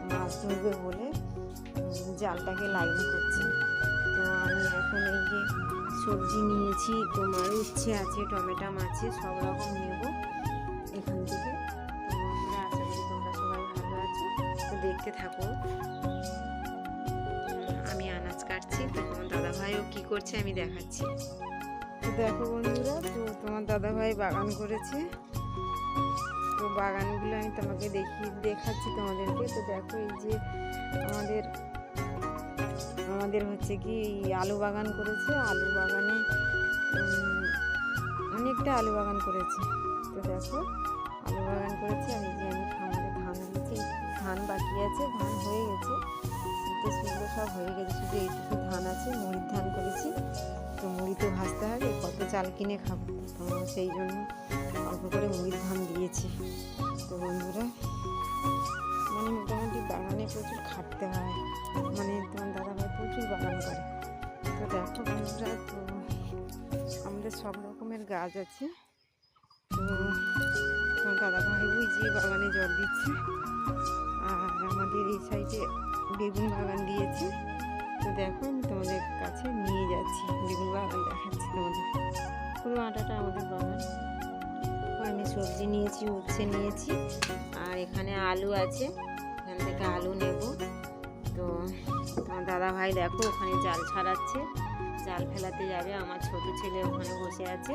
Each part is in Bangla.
মাছ ধরবে বলে জালটাকে লাইন করছে। তো আমি এখন এই যে সবজি নিয়েছি, তোমার উচ্ছে আছে, টমেটো আছে, সব রকম নেব এখান থেকে। তো বন্ধুরা, আশা করি তোমরা সবাই ভালো আছো। তো দেখতে থাকো, আমি আনাজ কাটছি। তো তোমার দাদাভাইও কী করছে আমি দেখাচ্ছি। তো দেখো বন্ধুরা, তো তোমার দাদাভাই বাগান করেছে। তো বাগানগুলো আমি তোমাকে দেখাচ্ছি তোমাদেরকে। তো দেখো, এই যে আমাদের হচ্ছে কি আলু বাগান করেছে। আলু বাগানে অনেকটা আলু বাগান করেছে। তো দেখো, আলু বাগান করেছে। আর এই যে আমি খামারে ধান দিয়েছি, ধান বাকি আছে, ধান হয়ে গেছে, সেগুলো সব হয়ে গেছে, শুধু এইটুকু ধান আছে। মুড়ির ধান করেছি, তো মুড়ি তো ভাজতে হবে, কত চাল কিনে খাবো, তো সেই জন্য অল্প করে মুড়ির ধান দিয়েছি। তো বন্ধুরা, মানে মোটামুটি বাগানে প্রচুর খাটতে হয়, মানে তোমার দাদাভাই প্রচুর বাগান করে। তো দেখো বন্ধুরা, তো আমাদের সব রকমের গাছ আছে। তো তোমার দাদাভাই ওই যে বাগানে জল দিচ্ছে, আর আমাদের এই সাইডে বেগুন বাগান দিয়েছে। তো দেখো, আমি তোমাদের কাছে নিয়ে যাচ্ছি, বেগুন বাগান দেখাচ্ছি তোমাদের। পুরো আটাটা আমাদের বাগান। আমি সবজি নিয়েছি, উচ্ছে নিয়েছি, আর এখানে আলু আছে, এখান থেকে আলু নেব। তো তোমার দাদাভাই দেখো ওখানে জাল ছাড়াচ্ছে, জাল ফেলাতে যাবে। আমার ছোট ছেলে ওখানে বসে আছে।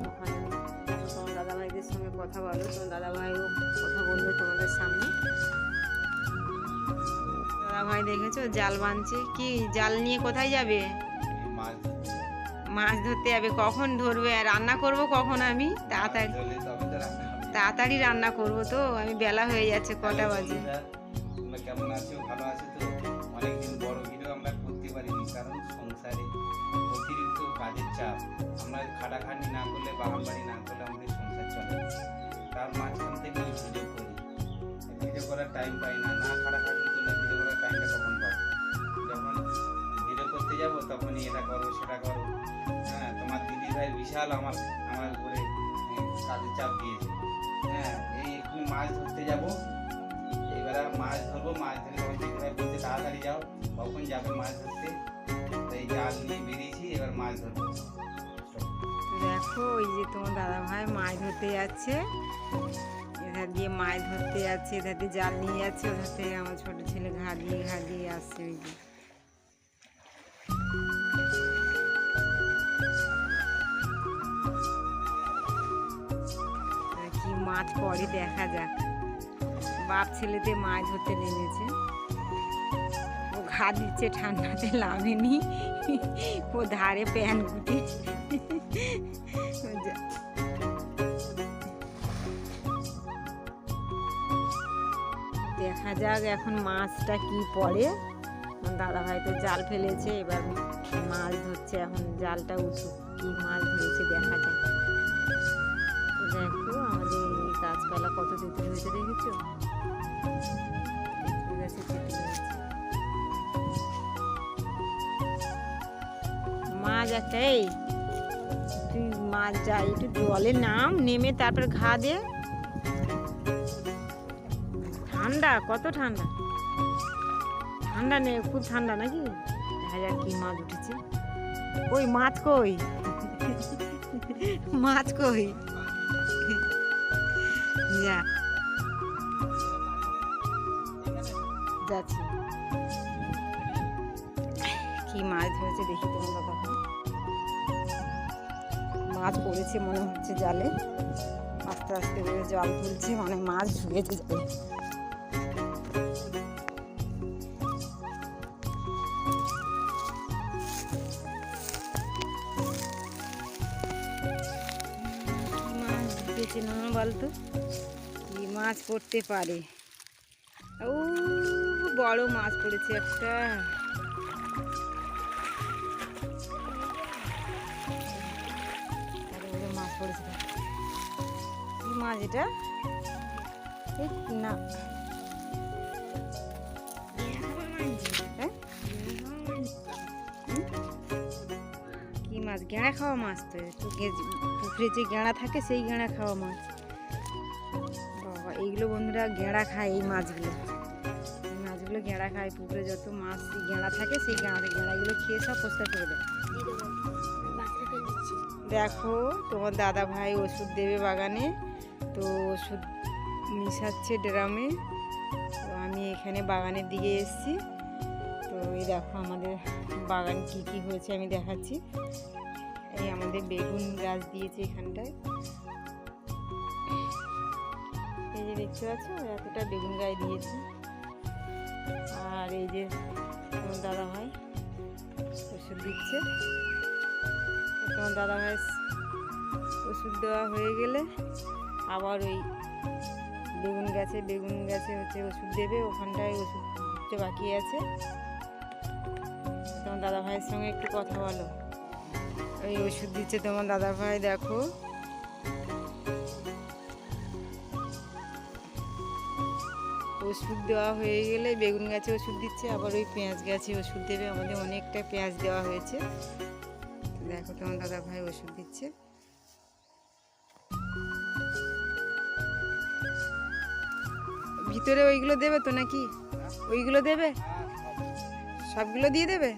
ওখানে তোমার দাদাভাইদের সঙ্গে কথা বলো, তোমার দাদাভাইও কথা বলবে তোমাদের সামনে। দাদাভাই দেখেছো জাল বাঁধছে। কি জাল নিয়ে কোথায় যাবে? মাছ ধরতে যাবে। কখন ধরবে? রান্না করব কখন? আমি তাড়াতাড়ি রান্না করব। তো আমি বেলা হয়ে যাচ্ছে, কটা বাজে। কেমন আছো? ভালো আছো তো? অনেকদিন বড় ভিডিও আমরা করতে পারিনি, কারণ সংসারে অতিরিক্ত কাজের চাপ। আমরা খাটাখাটনি না করলে, বাগান বাড়ি না করলে আমাদের সংসার চলে। তার মাঝখান থেকে ভিডিও করি, ভিডিও করার টাইম পাই না। না খাটাখাটনি করলে ভিডিও করার টাইমটা কখন পাবো? যখন ভিডিও করতে যাব তখনই এটা করো সেটা করো। হ্যাঁ, তোমার দিদি ভাই বিশাল আমার উপরে কাজের চাপ দিয়েছে। হ্যাঁ, এই একটু মাছ ধরতে যাব, এবারে মাছ ধরবো। মাছ ধরে তখন দিদি ভাই বলতে তাড়াতাড়ি যাও, কখন যাবে মাছ ধরতে। এই জাল নিয়ে বেরিয়েছি, এবার মাছ ধরবো। দেখো, ওই যে তোমার দাদাভাই মাছ ধরতে যাচ্ছে, এধার দিয়ে মাছ ধরতে যাচ্ছে, এধার দিয়ে জাল নিয়ে যাচ্ছে, ওধার থেকে আমার ছোট ছেলে ঘা দিয়ে আসছে। ওই যে কি মাছ পরে দেখা যাক। বাপ ছেলেতে মাছ ধরতে নেমেছে। ও ঘা দিচ্ছে, ঠান্ডাতে নামেনি, ও ধারে প্যান গুটে। দেখা যাক এখন মাছটা কি পড়ে। দাদাভাই তো জাল ফেলেছে, এবার মাছ ধরছে। এখন জালটা উঠুক, কি মাছ ধরেছে দেখা যাক। দেখো, আমাদের এই গাছপালা কত তেঁতুল হয়েছে, দেখেছো? তেঁতুল গাছে তেঁতুল হয়েছে। মাছ একটা, এই তুই মাছ যা, একটু জলে নাম, নেমে তারপর ঘা দে। ঠান্ডা, কত ঠান্ডা, ঠান্ডা নেই, খুব ঠান্ডা নাকি? দেখা যাক কি মাছ উঠেছে। ওই মাছ কই? মাছ কই? যা যাচ্ছি, কি মাছ ধরেছে দেখি তোমার দাদা। মাছ পড়েছে মনে হচ্ছে জালে, আস্তে আস্তে করে জল তুলছে, মানে মাছ ঢুকেছে জালে। কি মাছ ঢুকেছে না বলতো? কি মাছ পড়তে পারে? ও বড় মাছ পড়েছে একটা। মাছ পড়েছে। কি মাছ এটা? না, কি মাছ? গেঁড়া খাওয়া মাছ তো। পুকুরে যে গেঁড়া থাকে সেই গেঁড়া খাওয়া মাছ। বাবা, এই এইগুলো বন্ধুরা গেঁড়া খায়, এই মাছগুলো গেঁড়া খায়। পুকুরে যত মাছ গেঁড়া থাকে সেই গেঁড়াগুলো খেয়ে সব পরিষ্কার করে দেয়। দেখো তোমার দাদা ভাই ওষুধ দেবে বাগানে, তো ওষুধ মিশাচ্ছে ড্রামে। তো আমি এখানে বাগানের দিকে এসেছি। তো এই দেখো আমাদের বাগান কি কি হয়েছে আমি দেখাচ্ছি। এই আমাদের বেগুন গাছ দিয়েছে এখানটায়, এই যে দেখতে পাচ্ছ এতটা বেগুন গাছ দিয়েছে। আর এই যে তোমার দাদা ভাই ওষুধ দিচ্ছে। তোমার দাদা ভাই ওষুধ দেওয়া হয়ে গেলে আবার ওই বেগুন গাছে হচ্ছে ওষুধ দেবে, ওখানটায় ওষুধ দিতে বাকি আছে। তোমার দাদা ভাইয়ের সঙ্গে একটু কথা বলো। ওই ওষুধ দিচ্ছে তোমার দাদা ভাই, দেখো ওষুধ দেওয়া হয়ে গেলে বেগুন গাছে ওষুধ দিচ্ছে, আবার ওই পেঁয়াজ গাছে ওষুধ দেবে। আমাদের অনেকটা পেঁয়াজ দেওয়া হয়েছে। দেখো তোমার দাদা ভাই ওষুধ দিচ্ছে। ভিতরে ওইগুলো দেবে তো নাকি? ওইগুলো দেবে, সবগুলো দিয়ে দেবে।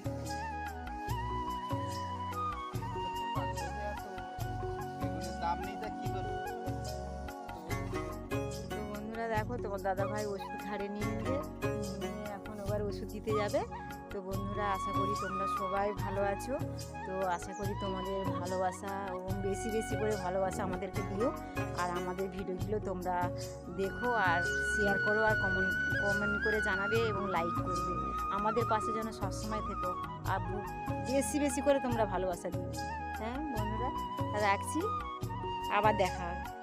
তো বন্ধুরা দেখো তোমার দাদা ভাই ওষুধ ঘাড়ে নিয়ে নিয়ে এখন আবার ওষুধ দিতে যাবে। তো বন্ধুরা আশা করি তোমরা সবাই ভালো আছো। তো আশা করি তোমাদের ভালোবাসা এবং বেশি বেশি করে ভালোবাসা আমাদেরকে দিও। আর আমাদের ভিডিওগুলো তোমরা দেখো আর শেয়ার করো আর কমেন্ট করে জানাবে এবং লাইক করবে। আমাদের পাশে যেন সবসময় থেকো আর বেশি বেশি করে তোমরা ভালোবাসা দিও। হ্যাঁ বন্ধুরা, রাখছি, আবার দেখা হবে।